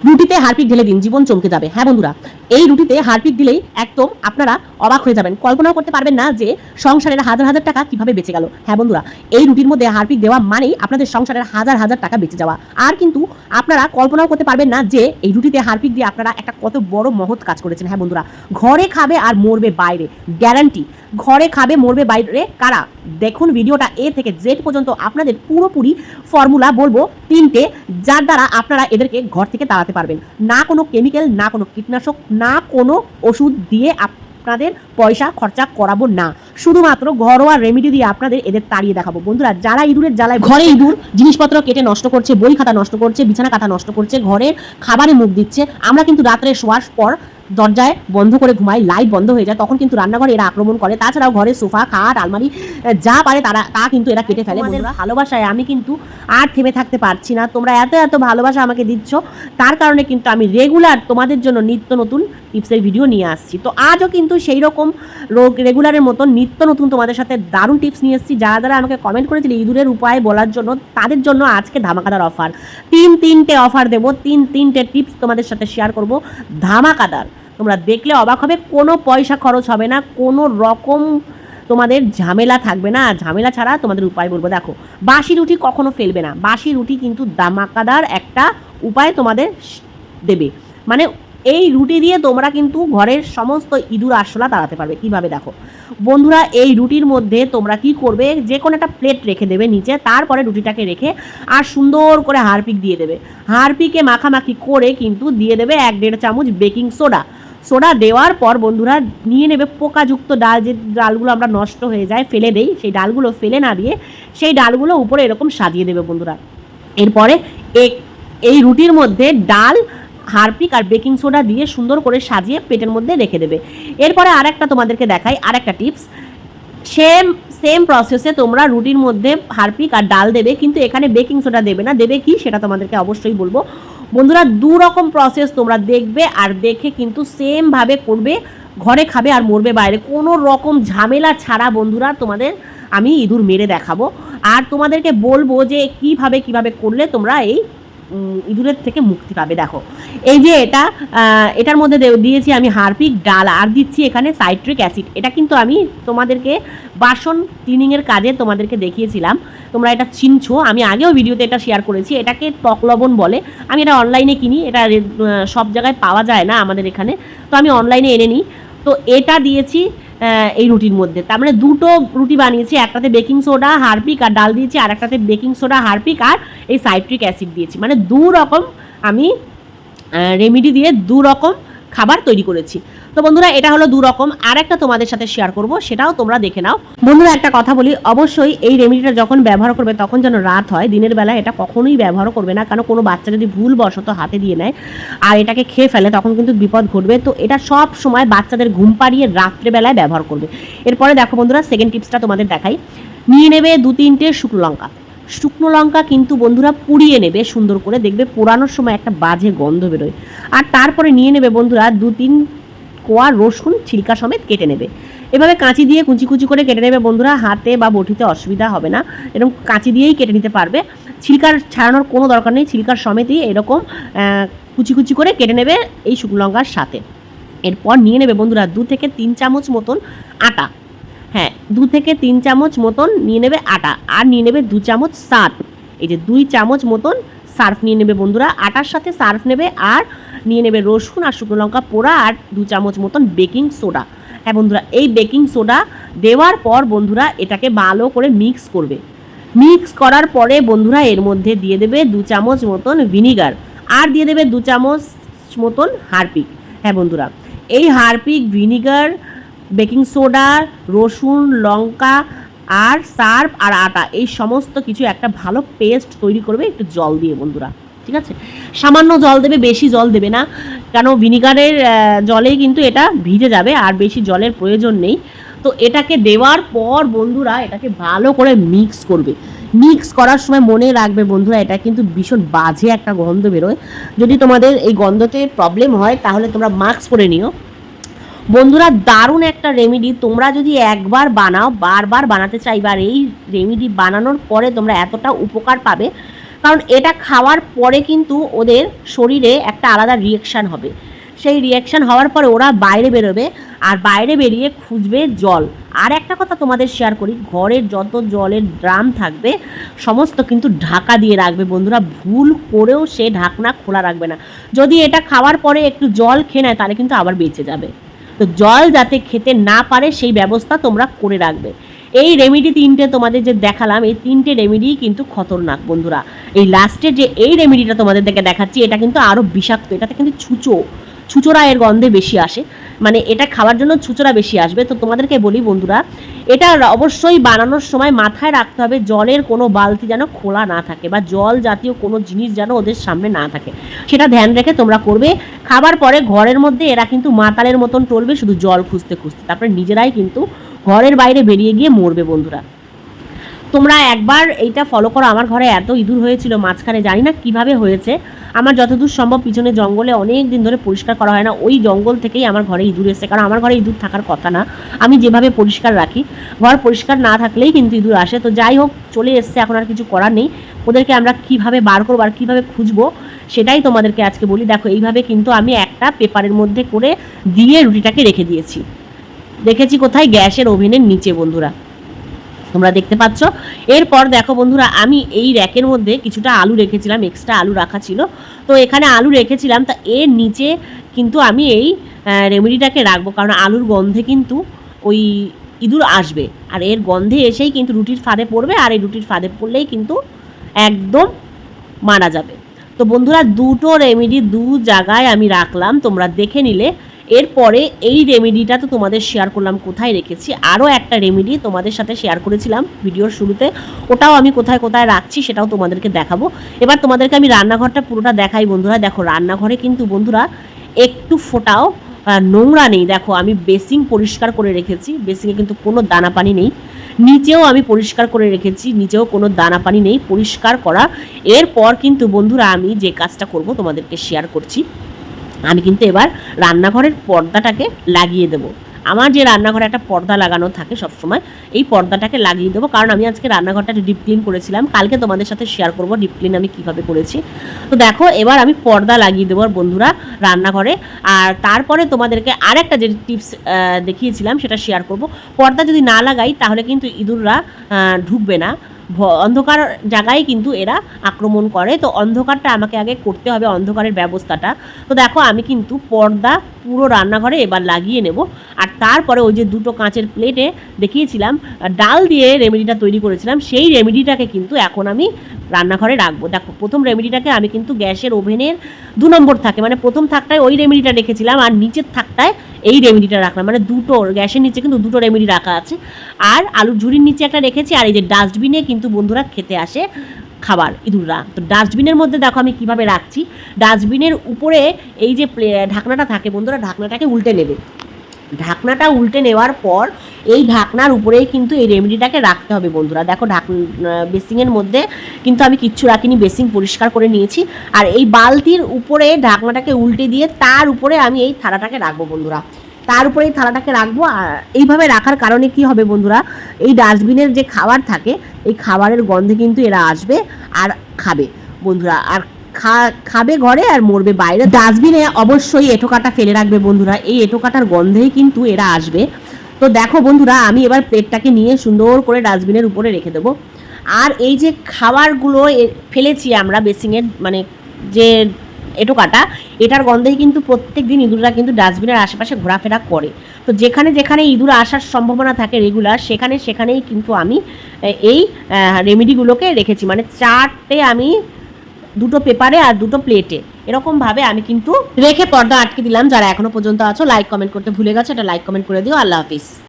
রুটিতে Harpic ঢেলে দিন, জীবন চমকে যাবে। হ্যাঁ বন্ধুরা, এই রুটিতে হারপিক দিলেই একদম আপনারা অবাক হয়ে যাবেন। কল্পনাও করতে পারবেন না যে সংসারের হাজার হাজার টাকা কিভাবে বেঁচে গেল। হ্যাঁ বন্ধুরা, এই রুটির মধ্যে হারপিক দেওয়া মানেই আপনাদের সংসারের হাজার হাজার টাকা বেঁচে যাওয়া। আর কিন্তু আপনারা কল্পনাও করতে পারবেন না যে এই রুটিতে হারপিক দিয়ে আপনারা একটা কত বড় মহৎ কাজ করেছেন। হ্যাঁ বন্ধুরা, ঘরে খাবে আর মরবে বাইরে, গ্যারান্টি। ঘরে খাবে মরবে বাইরে কারা? দেখুন ভিডিওটা এ থেকে জেড পর্যন্ত আপনাদের পুরোপুরি ফর্মুলা বলবো তিনটে, যার দ্বারা আপনারা এদেরকে ঘর থেকে তাড়াতে পারবেন। না কোনো কেমিক্যাল, না কোনো কীটনাশক, না কোনো ওষুধ দিয়ে আপনাদের পয়সা খরচা করাবো না, শুধুমাত্র ঘরোয়া রেমেডি দিয়ে আপনাদের এদের তাড়িয়ে দেখাবো। বন্ধুরা, যারা ইঁদুরের জ্বালায় ঘরে ইঁদুর জিনিসপত্র কেটে নষ্ট করছে, বই খাতা নষ্ট করছে, বিছানা কাঁথা নষ্ট করছে, ঘরের খাবারে মুখ দিচ্ছে, আমরা কিন্তু রাত্রে শোয়ার পর দরজায় বন্ধ করে ঘুমাই, লাইট বন্ধ হয়ে যায়, তখন কিন্তু রান্নাঘরে এরা আক্রমণ করে। তাছাড়াও ঘরে সোফা, খাট, আলমারি যা পারে তা কিন্তু এরা কেটে ফেলে। বন্ধুরা, ভালোবাসায় আমি কিন্তু আর থেমে থাকতে পারছি না। তোমরা এত এত ভালোবাসা আমাকে দিচ্ছ, তার কারণে কিন্তু আমি রেগুলার তোমাদের জন্য নিত্য নতুন টিপসের ভিডিও নিয়ে আসছি। তো আজও কিন্তু সেই রকম রেগুলারের মতন নিত্য নতুন তোমাদের সাথে দারুণ টিপস নিয়ে এসেছি। যারা যারা আমাকে কমেন্ট করেছিল ইঁদুরের উপায় বলার জন্য, তাদের জন্য আজকে ধামাকাদার অফার। তিনটে অফার দেবো, তিনটে টিপস তোমাদের সাথে শেয়ার করব, ধামাকাদার। তোমরা দেখলে অবাক হবে, কোনো পয়সা খরচ হবে না, কোনো রকম তোমাদের ঝামেলা থাকবে না। ঝামেলা ছাড়া তোমাদের উপায় বলবো। দেখো, বাসি রুটি কখনো ফেলবে না। বাসি রুটি কিন্তু ধামাকাদার একটা উপায় তোমাদের দেবে। মানে এই রুটি দিয়ে তোমরা কিন্তু ঘরের সমস্ত ইঁদুর আরশোলা তাড়াতে পারবে। কিভাবে দেখো বন্ধুরা, এই রুটির মধ্যে তোমরা কি করবে, যে কোনো একটা প্লেট রেখে দেবে নিচে, তারপরে রুটিটাকে রেখে আর সুন্দর করে হারপিক দিয়ে দেবে। হারপিকে মাখামাখি করে কিন্তু দিয়ে দেবে 1-1.5 চামচ বেকিং সোডা। সোডা দেওয়ার পর বন্ধুরা নিয়ে নেবে পোকাযুক্ত ডাল, যে ডালগুলো আমরা নষ্ট হয়ে যায় ফেলে দেই, সেই ডালগুলো ফেলে না দিয়ে সেই ডালগুলো উপরে এরকম সাজিয়ে দেবে বন্ধুরা। এরপরে এই রুটির মধ্যে ডাল, হারপিক আর বেকিং সোডা দিয়ে সুন্দর করে সাজিয়ে পেটের মধ্যে রেখে দেবে। এরপরে আরেকটা তোমাদেরকে দেখাই, আরেকটা টিপস। সেম প্রসেসে তোমরা রুটির মধ্যে হারপিক আর ডাল দেবে, কিন্তু এখানে বেকিং সোডা দেবে না। দেবে কি সেটা তোমাদেরকে অবশ্যই বলবো। বন্ধুরা, দু রকম প্রসেস তোমরা দেখবে আর দেখে কিন্তু সেমভাবে করবে। ঘরে খাবে আর মরবে বাইরে, কোনো রকম ঝামেলা ছাড়া বন্ধুরা তোমাদের আমি ইঁদুর মেরে দেখাবো। আর তোমাদেরকে বলবো যে কিভাবে করলে তোমরা এই ইঁদুরের থেকে মুক্তি পাবে। দেখো, এই যে এটার মধ্যে দিয়েছি আমি হারপিক, ডাল, আর দিচ্ছি এখানে সাইট্রিক অ্যাসিড। এটা কিন্তু আমি তোমাদেরকে বাসন ক্লিনিংয়ের কাজে তোমাদেরকে দেখিয়েছিলাম, তোমরা এটা চিনছো। আমি আগেও ভিডিওতে এটা শেয়ার করেছি। এটাকে টক লবণ বলে। আমি এটা অনলাইনে কিনি, এটা সব জায়গায় পাওয়া যায় না আমাদের এখানে, তো আমি অনলাইনে এনে নিই। তো এটা দিয়েছি এই রুটির মধ্যে। তার মানে দুটো রুটি বানিয়েছি, একটাতে বেকিং সোডা, হারপিক আর ডাল দিয়েছি, আর একটাতে বেকিং সোডা, হারপিক আর এই সাইট্রিক অ্যাসিড দিয়েছি। মানে দু রকম আমি রেমেডি দিয়ে দু রকম খাবার তৈরি করেছি। তো বন্ধুরা, এটা হলো দু রকম। আর একটা তোমাদের সাথে শেয়ার করব, সেটাও তোমরা দেখে নাও। বন্ধুরা, একটা কথা বলি, অবশ্যই এই রেমেডিটা যখন ব্যবহার করবে তখন যেন রাত হয়, দিনের বেলা এটা কখনোই ব্যবহার করবে না। কারণ কোনো বাচ্চা যদি ভুলবশত হাতে দিয়ে নেয় আর এটাকে খেয়ে ফেলে, তখন কিন্তু বিপদ ঘটবে। তো এটা সব সময় বাচ্চাদের ঘুম পাড়িয়ে রাত্রেবেলায় ব্যবহার করবে। এরপরে দেখো বন্ধুরা, সেকেন্ড টিপসটা তোমাদের দেখাই। নিয়ে নেবে 2-3টে শুকনো লঙ্কা কিন্তু বন্ধুরা পুড়িয়ে নেবে সুন্দর করে, দেখবে পোড়ানোর সময় একটা বাজে গন্ধ বেরোয়। আর তারপরে নিয়ে নেবে বন্ধুরা 2-3 কোয়া রসুন ছিলকা সমেত কেটে নেবে। এভাবে কাঁচি দিয়ে কুচি করে কেটে নেবে বন্ধুরা, হাতে বা বটিতে অসুবিধা হবে না, এরকম কাঁচি দিয়েই কেটে নিতে পারবে। ছিলকার ছাড়ানোর কোনো দরকার নেই, ছিলকার সমেতই এরকম কুচি করে কেটে নেবে এই শুকনো লঙ্কার সাথে। এরপর নিয়ে নেবে বন্ধুরা 2-3 চামচ মতন আটা। হ্যাঁ, 2-3 চামচ মতন নিয়ে নেবে আটা, আর নিয়ে নেবে 2 চামচ সার্ফ। এই যে 2 চামচ মতন সার্ফ নিয়ে নেবে বন্ধুরা, আটার সাথে সার্ফ নেবে, আর নিয়ে নেবে রসুন আর শুকনো লঙ্কা পোড়া, আর 2 চামচ মতন বেকিং সোডা। হ্যাঁ বন্ধুরা, এই বেকিং সোডা দেওয়ার পর বন্ধুরা এটাকে ভালো করে মিক্স করবে। মিক্স করার পরে বন্ধুরা এর মধ্যে দিয়ে দেবে 2 চামচ মতন ভিনিগার, আর দিয়ে দেবে 2 চামচ মতন হারপিক। হ্যাঁ বন্ধুরা, এই হারপিক, ভিনিগার, বেকিং সোডা, রসুন, লঙ্কা আর সার্ফ আর আটা, এই সমস্ত কিছু একটা ভালো পেস্ট তৈরি করবে একটু জল দিয়ে বন্ধুরা। ঠিক আছে, সামান্য জল দেবে, বেশি জল দেবে না, কেন ভিনিগারের জলেই কিন্তু এটা ভিজে যাবে, আর বেশি জলের প্রয়োজন নেই। তো এটাকে দেওয়ার পর বন্ধুরা এটাকে ভালো করে মিক্স করবে। মিক্স করার সময় মনে রাখবে বন্ধুরা, এটা কিন্তু ভীষণ বাজে একটা গন্ধ বেরোয়। যদি তোমাদের এই গন্ধতে প্রবলেম হয় তাহলে তোমরা মাস্ক পরে নিও। বন্ধুরা, দারুণ একটা রেমেডি। তোমরা যদি একবার বানাও বারবার বানাতে চাইবে, আর এই রেমেডি বানানোর পরে তোমরা এতটা উপকার পাবে, কারণ এটা খাওয়ার পরে কিন্তু ওদের শরীরে একটা আলাদা রিয়াকশান হবে। সেই রিয়াকশান হওয়ার পরে ওরা বাইরে বেরোবে, আর বাইরে বেরিয়ে খুঁজবে জল। আর একটা কথা তোমাদের শেয়ার করি, ঘরের যত জলের ড্রাম থাকবে সমস্ত কিন্তু ঢাকা দিয়ে রাখবে বন্ধুরা, ভুল করেও সে ঢাকনা খোলা রাখবে না। যদি এটা খাওয়ার পরে একটু জল খেয়ে নেয় তাহলে কিন্তু আবার বেঁচে যাবে। তো জল যাতে খেতে না পারে সেই ব্যবস্থা তোমরা করে রাখবে। এই রেমেডি তিনটে তোমাদের যে দেখালাম, এই তিনটে রেমেডিই কিন্তু খতরনাক বন্ধুরা। এই লাস্টের যে এই রেমেডিটা তোমাদেরকে দেখাচ্ছি এটা কিন্তু আরও বিষাক্ত। এটাতে কিন্তু ছুঁচোরা এর গন্ধে বেশি আসে, মানে এটা খাওয়ার জন্য ছুঁচোরা বেশি আসবে। তো তোমাদেরকে বলি বন্ধুরা, এটা অবশ্যই বানানোর সময় মাথায় রাখতে হবে জলের কোনো বালতি যেন খোলা না থাকে, বা জল জাতীয় কোনো জিনিস যেন ওদের সামনে না থাকে, সেটা ধ্যান রেখে তোমরা করবে। খাবার পরে ঘরের মধ্যে এরা কিন্তু মাতালের মতন টলবে শুধু জল খুঁজতে খুঁজতে, তারপরে নিজেরাই কিন্তু ঘরের বাইরে বেরিয়ে গিয়ে মরবে বন্ধুরা। তোমরা একবার এইটা ফলো করো। আমার ঘরে এত ইঁদুর হয়েছিল মাঝখানে, জানি না কিভাবে হয়েছে। আমার যতদূর সম্ভব পিছনে জঙ্গলে অনেক দিন ধরে পরিষ্কার করা হয় না, ওই জঙ্গল থেকেই আমার ঘরে ইঁদুর এসে, কারণ আমার ঘরে ইঁদুর থাকার কথা না। আমি যেভাবে পরিষ্কার রাখি, ঘর পরিষ্কার না থাকলেই কিন্তু ইঁদুর আসে। তো যাই হোক, চলে এসছে, এখন আর কিছু করার নেই। ওদেরকে আমরা কীভাবে বার করবো আর কীভাবে খুঁজবো সেটাই তোমাদেরকে আজকে বলি। দেখো, এইভাবে কিন্তু আমি একটা পেপারের মধ্যে করে দিয়ে রুটিটাকে রেখে দিয়েছি। দেখেছি কোথায়? গ্যাসের ওভেনের নিচে বন্ধুরা, তোমরা দেখতে পাচ্ছ। এরপর দেখো বন্ধুরা, আমি এই র্যাকের মধ্যে কিছুটা আলু রেখেছিলাম, এক্সট্রা আলু রাখা ছিল। তো এখানে আলু রেখেছিলাম, তা এর নিচে কিন্তু আমি এই রেমেডিটাকে রাখবো, কারণ আলুর গন্ধে কিন্তু ওই ইঁদুর আসবে, আর এর গন্ধে এসেই কিন্তু রুটির ফাঁদে পড়বে, আর এই রুটির ফাঁদে পড়লেই কিন্তু একদম মারা যাবে। তো বন্ধুরা, দুটো রেমেডি দু জায়গায় আমি রাখলাম, তোমরা দেখে নিলে। এরপরে এই রেমেডিটা তো তোমাদের শেয়ার করলাম কোথায় রেখেছি। আরও একটা রেমেডি তোমাদের সাথে শেয়ার করেছিলাম ভিডিওর শুরুতে, ওটাও আমি কোথায় কোথায় রাখছি সেটাও তোমাদেরকে দেখাবো। এবার তোমাদেরকে আমি রান্নাঘরটা পুরোটা দেখাই বন্ধুরা। দেখো, রান্নাঘরে কিন্তু বন্ধুরা একটু ফোটাও নোংরা নেই। দেখো, আমি বেসিং পরিষ্কার করে রেখেছি, বেসিংয়ে কিন্তু কোনো দানা পানি নেই। নিচেও আমি পরিষ্কার করে রেখেছি, নিচেও কোনো দানা পানি নেই, পরিষ্কার করা। এরপর কিন্তু বন্ধুরা আমি যে কাজটা করব তোমাদেরকে শেয়ার করছি। আমি কিন্তু এবার রান্নাঘরের পর্দাটাকে লাগিয়ে দেবো। আমার যে রান্নাঘরে একটা পর্দা লাগানো থাকে সবসময়, এই পর্দাটাকে লাগিয়ে দেবো, কারণ আমি আজকে রান্নাঘরটা ডিপ ক্লিন করেছিলাম। কালকে তোমাদের সাথে শেয়ার করবো ডিপ ক্লিন আমি কীভাবে করেছি। তো দেখো, এবার আমি পর্দা লাগিয়ে দেবো বন্ধুরা রান্নাঘরে। আর তারপরে তোমাদেরকে আরেকটা যে টিপস দেখিয়েছিলাম সেটা শেয়ার করব। পর্দা যদি না লাগাই তাহলে কিন্তু ইঁদুররা ঢুকবে না, অন্ধকার জায়গায় কিন্তু এরা আক্রমণ করে। তো অন্ধকারটা আমাকে আগে করতে হবে, অন্ধকারের ব্যবস্থাটা। তো দেখো, আমি কিন্তু পর্দা পুরো রান্নাঘরে এবার লাগিয়ে নেব। আর তারপরে ওই যে দুটো কাঁচের প্লেটে দেখিয়েছিলাম ডাল দিয়ে রেমেডিটা তৈরি করেছিলাম, সেই রেমেডিটাকে কিন্তু এখন আমি রান্নাঘরে রাখবো। দেখো, প্রথম রেমেডিটাকে আমি কিন্তু গ্যাসের ওভেনের 2 নম্বর থাকে, মানে প্রথম থাকটায় ওই রেমেডিটা রেখেছিলাম, আর নিচের থাকটায় এই রেমেডিটা রাখলাম, মানে দুটো গ্যাসের নিচে কিন্তু দুটো রেমেডি রাখা আছে। আর আলুর ঝুড়ির নিচে একটা রেখেছি, আর এই যে ডাস্টবিনে কিন্তু বন্ধুরা খেতে আসে খাবার ইঁদুররা। তো ডাস্টবিনের মধ্যে দেখো আমি কিভাবে রাখছি। ডাস্টবিনের উপরে এই যে ঢাকনাটা থাকে বন্ধুরা, ঢাকনাটাকে উল্টে নেবে। ঢাকনাটা উল্টে নেওয়ার পর এই ঢাকনার উপরেই কিন্তু এই রেমেডিটাকে রাখতে হবে বন্ধুরা। দেখো, বেসিংয়ের মধ্যে কিন্তু আমি কিচ্ছু রাখিনি, বেসিং পরিষ্কার করে নিয়েছি। আর এই বালতির উপরে ঢাকনাটাকে উল্টে দিয়ে তার উপরে আমি এই থালাটাকে রাখবো বন্ধুরা, তার উপরে এই থালাটাকে রাখবো। আর এইভাবে রাখার কারণে কি হবে বন্ধুরা, এই ডাস্টবিনের যে খাবার থাকে এই খাবারের গন্ধে কিন্তু এরা আসবে আর খাবে বন্ধুরা, আর খাবে ঘরে আর মরবে বাইরে। ডাস্টবিনে অবশ্যই এঁঠোকাটা ফেলে রাখবে বন্ধুরা, এই এঁঠোকাটার গন্ধেই কিন্তু এরা আসবে। তো দেখো বন্ধুরা, আমি এবার প্লেটটাকে নিয়ে সুন্দর করে ডাস্টবিনের উপরে রেখে দেবো। আর এই যে খাবারগুলো ফেলেছি আমরা বেসিংয়ের, মানে যে এঁঠোকাটা, এটার গন্ধেই কিন্তু প্রত্যেক দিন ইঁদুররা কিন্তু ডাস্টবিনের আশেপাশে ঘোরাফেরা করে। তো যেখানে যেখানে ইঁদুর আসার সম্ভাবনা থাকে রেগুলার, সেখানেই কিন্তু আমি এই রেমেডিগুলোকে রেখেছি, মানে 4টে আমি 2টো পেপারে আর 2টো প্লেটে এরকমভাবে আমি কিন্তু রেখে পর্দা আটকে দিলাম। যারা এখনো পর্যন্ত আছো লাইক কমেন্ট করতে ভুলে গেছো, এটা লাইক কমেন্ট করে দিও। আল্লাহ হাফিজ।